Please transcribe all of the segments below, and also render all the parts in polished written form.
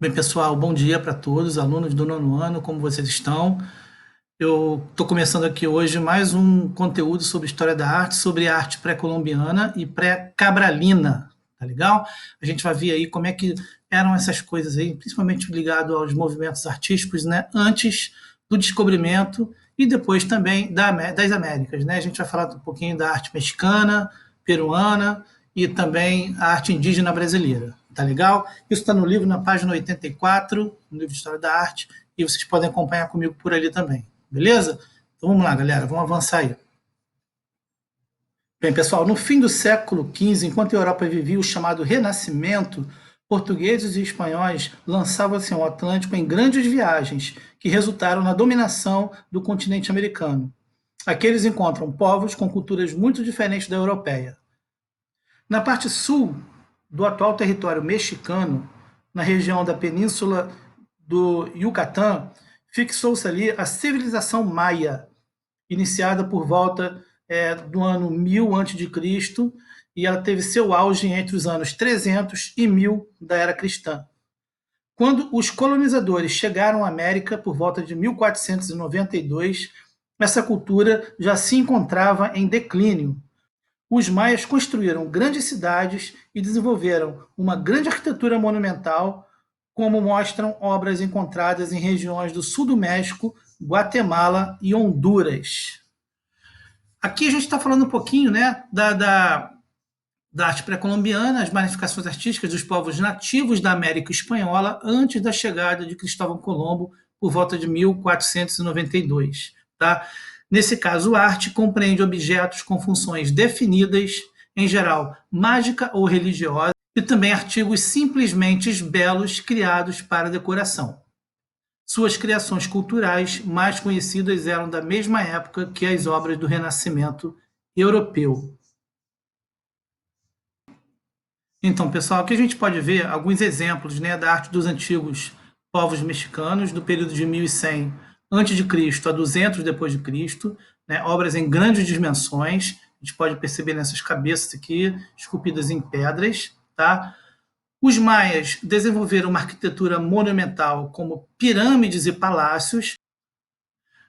Bem, pessoal, bom dia para todos, alunos do nono ano, como vocês estão? Eu estou começando aqui hoje mais um conteúdo sobre história da arte, sobre arte pré-colombiana e pré-cabralina, tá legal? A gente vai ver aí como é que eram essas coisas aí, principalmente ligado aos movimentos artísticos, né, antes do descobrimento e depois também das Américas, né? A gente vai falar um pouquinho da arte mexicana, peruana e também a arte indígena brasileira, tá legal? Isso está no livro, na página 84, no livro de História da Arte, e vocês podem acompanhar comigo por ali também. Beleza? Então vamos lá, galera, vamos avançar aí. Bem, pessoal, no fim do século XV, enquanto a Europa vivia o chamado Renascimento, portugueses e espanhóis lançavam-se ao Atlântico em grandes viagens que resultaram na dominação do continente americano. Aqui eles encontram povos com culturas muito diferentes da europeia. Na parte sul do atual território mexicano, na região da península do Yucatán, fixou-se ali a civilização maia, iniciada por volta do ano 1000 a.C., e ela teve seu auge entre os anos 300 e 1000 da era cristã. Quando os colonizadores chegaram à América por volta de 1492, essa cultura já se encontrava em declínio. Os maias construíram grandes cidades e desenvolveram uma grande arquitetura monumental, como mostram obras encontradas em regiões do sul do México, Guatemala e Honduras. Aqui a gente está falando um pouquinho, né, da arte pré-colombiana, as manifestações artísticas dos povos nativos da América Espanhola antes da chegada de Cristóvão Colombo, por volta de 1492. Tá? Nesse caso, a arte compreende objetos com funções definidas, em geral mágica ou religiosa, e também artigos simplesmente belos criados para decoração. Suas criações culturais mais conhecidas eram da mesma época que as obras do Renascimento europeu. Então, pessoal, aqui a gente pode ver alguns exemplos, né, da arte dos antigos povos mexicanos, do período de 1100 a.C. a 200 depois de Cristo, né, obras em grandes dimensões, a gente pode perceber nessas cabeças aqui, esculpidas em pedras, tá? Os maias desenvolveram uma arquitetura monumental como pirâmides e palácios.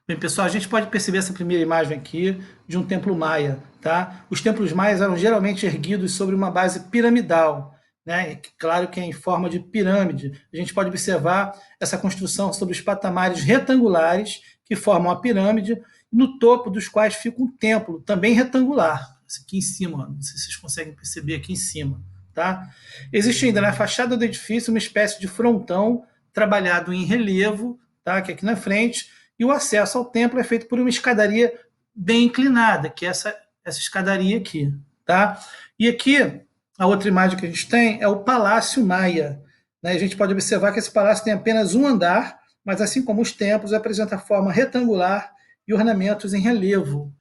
Bem, pessoal, a gente pode perceber essa primeira imagem aqui de um templo maia, tá? Os templos maias eram geralmente erguidos sobre uma base piramidal, né? Claro que é em forma de pirâmide. A gente pode observar essa construção sobre os patamares retangulares que formam a pirâmide, no topo dos quais fica um templo, também retangular. Esse aqui em cima, não sei se vocês conseguem perceber aqui em cima, tá? Existe ainda na fachada do edifício uma espécie de frontão trabalhado em relevo, tá? Que é aqui na frente, e o acesso ao templo é feito por uma escadaria bem inclinada, que é essa escadaria aqui. Tá? E aqui, a outra imagem que a gente tem é o Palácio Maia. Né? A gente pode observar que esse palácio tem apenas um andar, mas assim como os templos, apresenta forma retangular e ornamentos em relevo.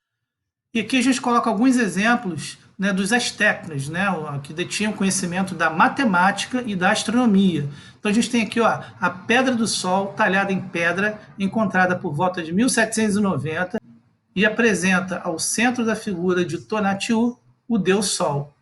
E aqui a gente coloca alguns exemplos, né, dos astecas, né, que detinham conhecimento da matemática e da astronomia. Então a gente tem aqui, ó, a Pedra do Sol, talhada em pedra, encontrada por volta de 1790, e apresenta ao centro da figura de Tonatiuh o deus Sol.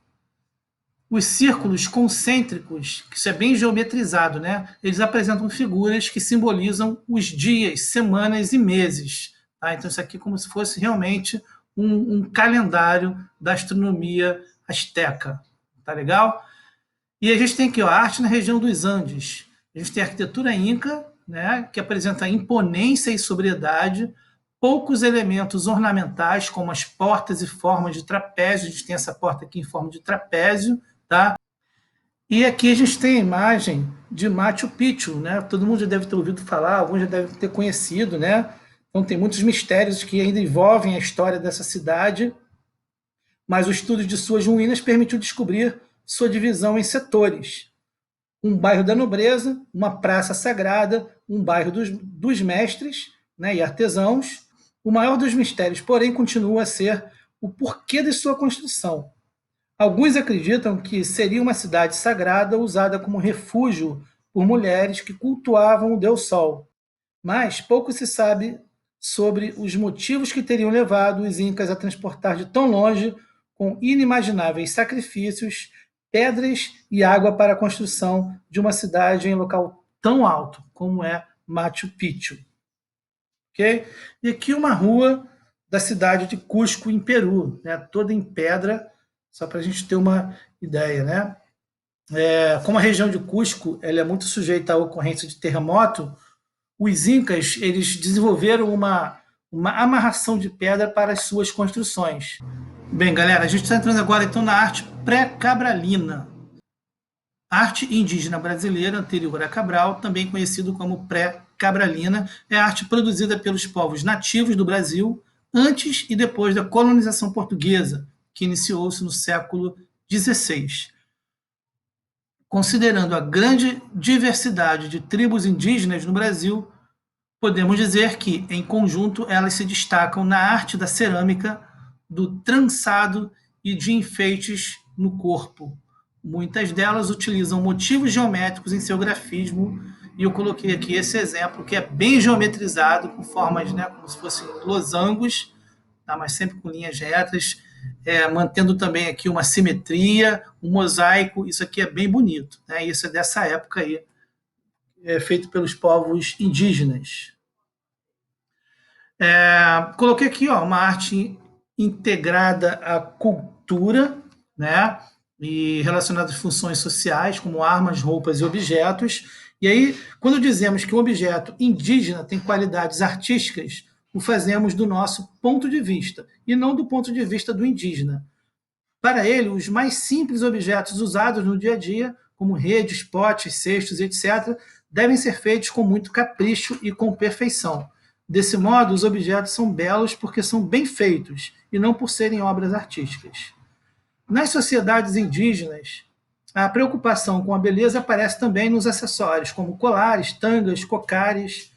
Os círculos concêntricos, que isso é bem geometrizado, né, eles apresentam figuras que simbolizam os dias, semanas e meses. Tá? Então isso aqui é como se fosse realmente um calendário da astronomia asteca. Tá legal? E a gente tem aqui, ó, a arte na região dos Andes. A gente tem a arquitetura inca, né, que apresenta imponência e sobriedade, poucos elementos ornamentais, como as portas e formas de trapézio. A gente tem essa porta aqui em forma de trapézio. Tá? E aqui a gente tem a imagem de Machu Picchu. Né? Todo mundo já deve ter ouvido falar, alguns já devem ter conhecido, né? Então tem muitos mistérios que ainda envolvem a história dessa cidade, mas o estudo de suas ruínas permitiu descobrir sua divisão em setores. Um bairro da nobreza, uma praça sagrada, um bairro dos mestres, né, e artesãos. O maior dos mistérios, porém, continua a ser o porquê de sua construção. Alguns acreditam que seria uma cidade sagrada usada como refúgio por mulheres que cultuavam o deus Sol, mas pouco se sabe sobre os motivos que teriam levado os incas a transportar de tão longe, com inimagináveis sacrifícios, pedras e água para a construção de uma cidade em local tão alto como é Machu Picchu. Okay? E aqui uma rua da cidade de Cusco, em Peru, né? Toda em pedra, só para a gente ter uma ideia. Né? Como a região de Cusco ela é muito sujeita à ocorrência de terremoto, os incas eles desenvolveram uma amarração de pedra para as suas construções. Bem, galera, a gente está entrando agora então na arte pré-cabralina. Arte indígena brasileira anterior a Cabral, também conhecido como pré-cabralina, é a arte produzida pelos povos nativos do Brasil antes e depois da colonização portuguesa, que iniciou-se no século XVI. Considerando a grande diversidade de tribos indígenas no Brasil, podemos dizer que, em conjunto, elas se destacam na arte da cerâmica, do trançado e de enfeites no corpo. Muitas delas utilizam motivos geométricos em seu grafismo, e eu coloquei aqui esse exemplo, que é bem geometrizado, com formas, né, como se fossem losangos, tá, mas sempre com linhas retas, mantendo também aqui uma simetria, um mosaico. Isso aqui é bem bonito, né? Isso é dessa época aí, feito pelos povos indígenas. Coloquei aqui uma arte integrada à cultura, né? E relacionada às funções sociais, como armas, roupas e objetos. E aí, quando dizemos que um objeto indígena tem qualidades artísticas, o fazemos do nosso ponto de vista, e não do ponto de vista do indígena. Para ele, os mais simples objetos usados no dia a dia, como redes, potes, cestos, etc., devem ser feitos com muito capricho e com perfeição. Desse modo, os objetos são belos porque são bem feitos e não por serem obras artísticas. Nas sociedades indígenas, a preocupação com a beleza aparece também nos acessórios, como colares, tangas, cocares.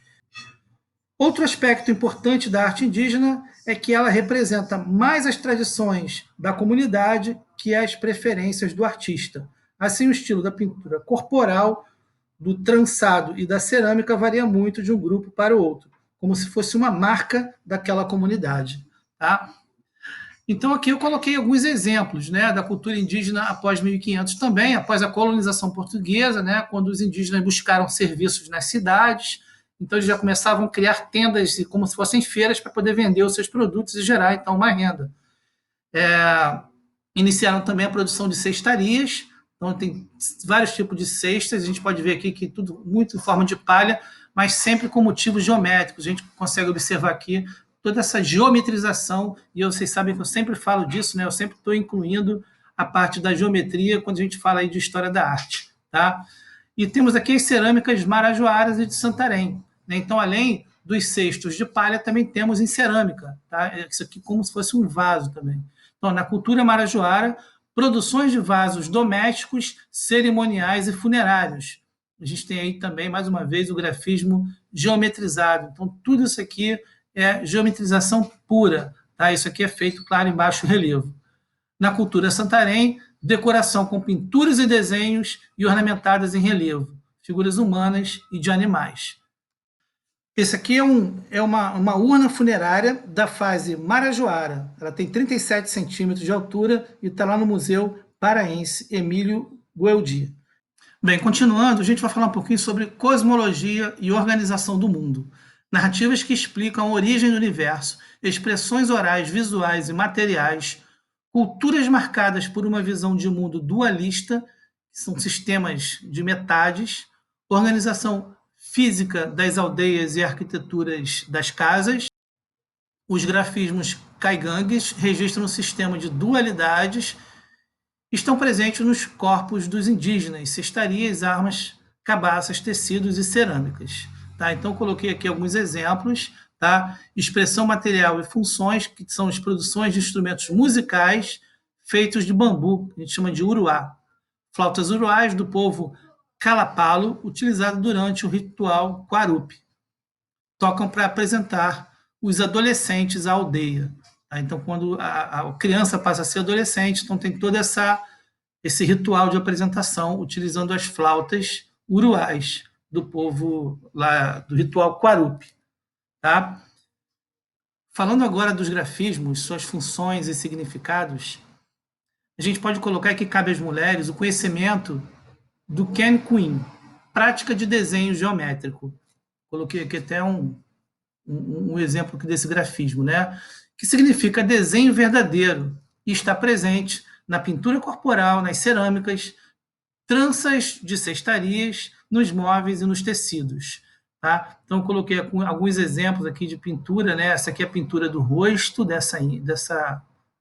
Outro aspecto importante da arte indígena é que ela representa mais as tradições da comunidade que as preferências do artista. Assim, o estilo da pintura corporal, do trançado e da cerâmica varia muito de um grupo para o outro, como se fosse uma marca daquela comunidade. Tá? Então, aqui eu coloquei alguns exemplos, né, da cultura indígena após 1500 também, após a colonização portuguesa, né, quando os indígenas buscaram serviços nas cidades. Então, eles já começavam a criar tendas como se fossem feiras para poder vender os seus produtos e gerar, então, uma renda. Iniciaram também a produção de cestarias. Então, tem vários tipos de cestas. A gente pode ver aqui que tudo muito em forma de palha, mas sempre com motivos geométricos. A gente consegue observar aqui toda essa geometrização, e vocês sabem que eu sempre falo disso, né? Eu sempre estou incluindo a parte da geometria quando a gente fala aí de história da arte. Tá? E temos aqui as cerâmicas marajoaras e de Santarém. Né? Então, além dos cestos de palha, também temos em cerâmica. Tá? Isso aqui como se fosse um vaso também. Então, na cultura marajoara, produções de vasos domésticos, cerimoniais e funerários. A gente tem aí também, mais uma vez, o grafismo geometrizado. Então, tudo isso aqui é geometrização pura. Tá? Isso aqui é feito, claro, em baixo relevo. Na cultura Santarém, decoração com pinturas e desenhos e ornamentadas em relevo, figuras humanas e de animais. Esse aqui é uma urna funerária da fase marajoara. Ela tem 37 centímetros de altura e está lá no Museu Paraense Emílio Gueldi. Bem, continuando, a gente vai falar um pouquinho sobre cosmologia e organização do mundo. Narrativas que explicam a origem do universo, expressões orais, visuais e materiais, culturas marcadas por uma visão de mundo dualista, que são sistemas de metades, organização física das aldeias e arquiteturas das casas. Os grafismos caigangues registram um sistema de dualidades, estão presentes nos corpos dos indígenas, cestarias, armas, cabaças, tecidos e cerâmicas. Tá? Então, coloquei aqui alguns exemplos. Tá? Expressão material e funções, que são as produções de instrumentos musicais feitos de bambu, que a gente chama de uruá. Flautas uruais do povo Calapalo, utilizado durante o ritual Quarupi. Tocam para apresentar os adolescentes à aldeia. Tá? Então, quando a criança passa a ser adolescente, então tem todo esse ritual de apresentação utilizando as flautas uruais do povo lá do ritual Quarupi. Tá? Falando agora dos grafismos, suas funções e significados, a gente pode colocar que cabe às mulheres o conhecimento do Ken Queen, prática de desenho geométrico. Coloquei aqui até um exemplo desse grafismo, né? Que significa desenho verdadeiro e está presente na pintura corporal, nas cerâmicas, tranças de cestarias, nos móveis e nos tecidos. Tá? Então, eu coloquei alguns exemplos aqui de pintura, né? Essa aqui é a pintura do rosto dessa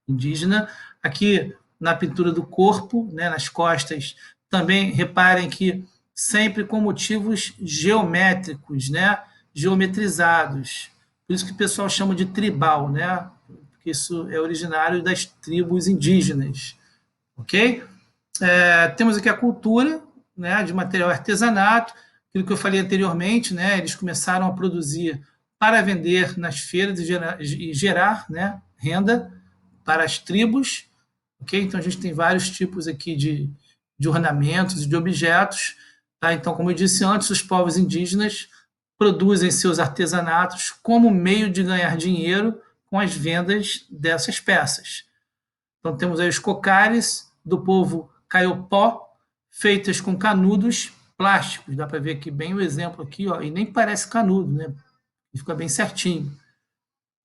indígena. Aqui, na pintura do corpo, né? Nas costas, também reparem que sempre com motivos geométricos, né? Geometrizados. Por isso que o pessoal chama de tribal, né? Porque isso é originário das tribos indígenas. Ok? Temos aqui a cultura, né, de material artesanato, aquilo que eu falei anteriormente, né, eles começaram a produzir para vender nas feiras e gerar, né, renda para as tribos. Okay? Então, a gente tem vários tipos aqui de ornamentos e de objetos. Tá? Então, como eu disse antes, os povos indígenas produzem seus artesanatos como meio de ganhar dinheiro com as vendas dessas peças. Então, temos aí os cocares do povo Caiopó, feitas com canudos plásticos. Dá para ver aqui bem o exemplo aqui, ó, e nem parece canudo, né? Fica bem certinho.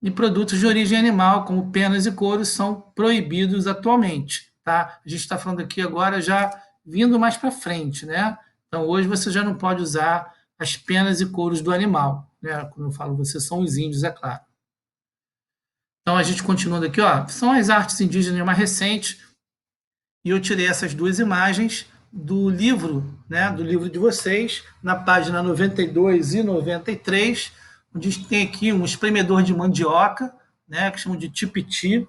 E produtos de origem animal, como penas e couros, são proibidos atualmente. Tá? A gente está falando aqui agora já vindo mais para frente, né? Então, hoje você já não pode usar as penas e couros do animal, né? Quando eu falo você, são os índios, é claro. Então, a gente continuando aqui, ó, são as artes indígenas mais recentes, e eu tirei essas duas imagens do livro, né, do livro de vocês, na página 92 e 93, onde a gente tem aqui um espremedor de mandioca, né, que chamam de tipiti.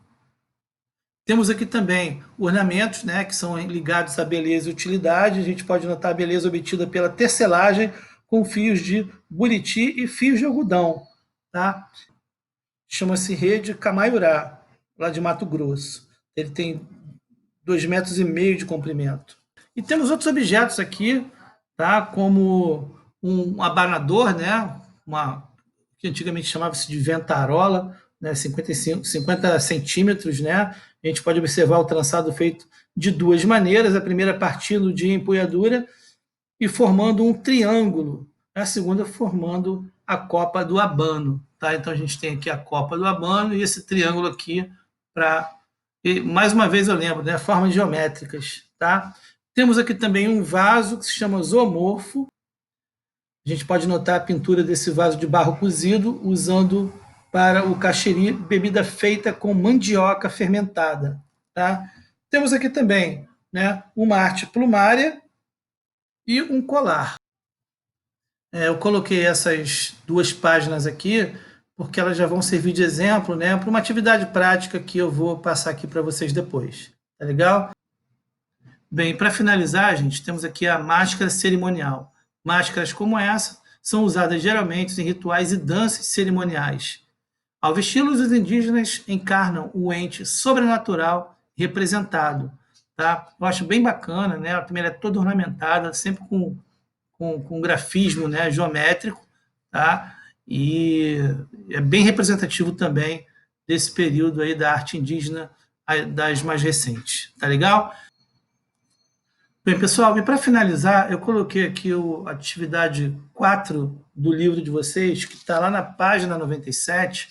Temos aqui também ornamentos, né, que são ligados à beleza e utilidade. A gente pode notar a beleza obtida pela tecelagem com fios de buriti e fios de algodão. Tá? Chama-se rede Camaiurá, lá de Mato Grosso. Ele tem 2,5 metros de comprimento. E temos outros objetos aqui, tá? Como um abanador, né? Que antigamente chamava-se de ventarola, né? 50 centímetros, né? A gente pode observar o trançado feito de duas maneiras, a primeira partindo de empunhadura e formando um triângulo, a segunda formando a copa do abano. Tá? Então, a gente tem aqui a copa do abano e esse triângulo aqui para... E, mais uma vez eu lembro, né? Formas geométricas. Tá? Temos aqui também um vaso que se chama zoomorfo. A gente pode notar a pintura desse vaso de barro cozido, usando para o caxiri, bebida feita com mandioca fermentada. Tá? Temos aqui também, né, uma arte plumária e um colar. Eu coloquei essas duas páginas aqui porque elas já vão servir de exemplo, né, para uma atividade prática que eu vou passar aqui para vocês depois. Tá legal? Bem, para finalizar, gente, temos aqui a máscara cerimonial. Máscaras como essa são usadas geralmente em rituais e danças cerimoniais. Ao vesti-los, os indígenas encarnam o ente sobrenatural representado. Tá? Eu acho bem bacana, né? Também ela é toda ornamentada, sempre com grafismo, né, geométrico, tá? E é bem representativo também desse período aí da arte indígena, das mais recentes. Tá legal? Bem, pessoal, e para finalizar, eu coloquei aqui a atividade 4 do livro de vocês, que está lá na página 97,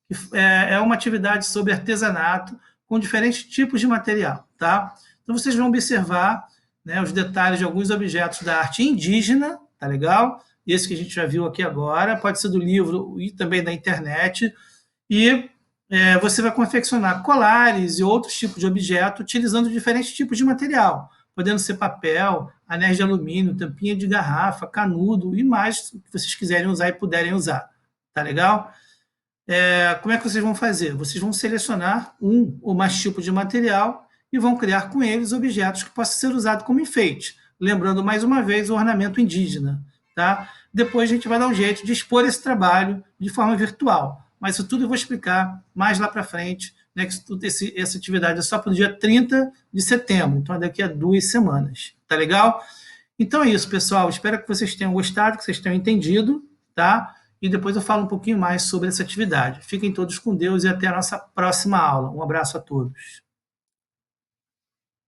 que é uma atividade sobre artesanato com diferentes tipos de material. Tá? Então, vocês vão observar, né, os detalhes de alguns objetos da arte indígena, tá legal? Esse que a gente já viu aqui agora, pode ser do livro e também da internet, e você vai confeccionar colares e outros tipos de objetos utilizando diferentes tipos de material, podendo ser papel, anéis de alumínio, tampinha de garrafa, canudo e mais que vocês quiserem usar e puderem usar. Tá legal? Como é que vocês vão fazer? Vocês vão selecionar um ou mais tipos de material e vão criar com eles objetos que possam ser usados como enfeite. Lembrando, mais uma vez, o ornamento indígena. Tá? Depois a gente vai dar um jeito de expor esse trabalho de forma virtual. Mas isso tudo eu vou explicar mais lá para frente, né, que essa atividade é só para o dia 30 de setembro, então é daqui a 2 semanas. Tá legal? Então é isso, pessoal. Espero que vocês tenham gostado, que vocês tenham entendido, tá? E depois eu falo um pouquinho mais sobre essa atividade. Fiquem todos com Deus e até a nossa próxima aula. Um abraço a todos.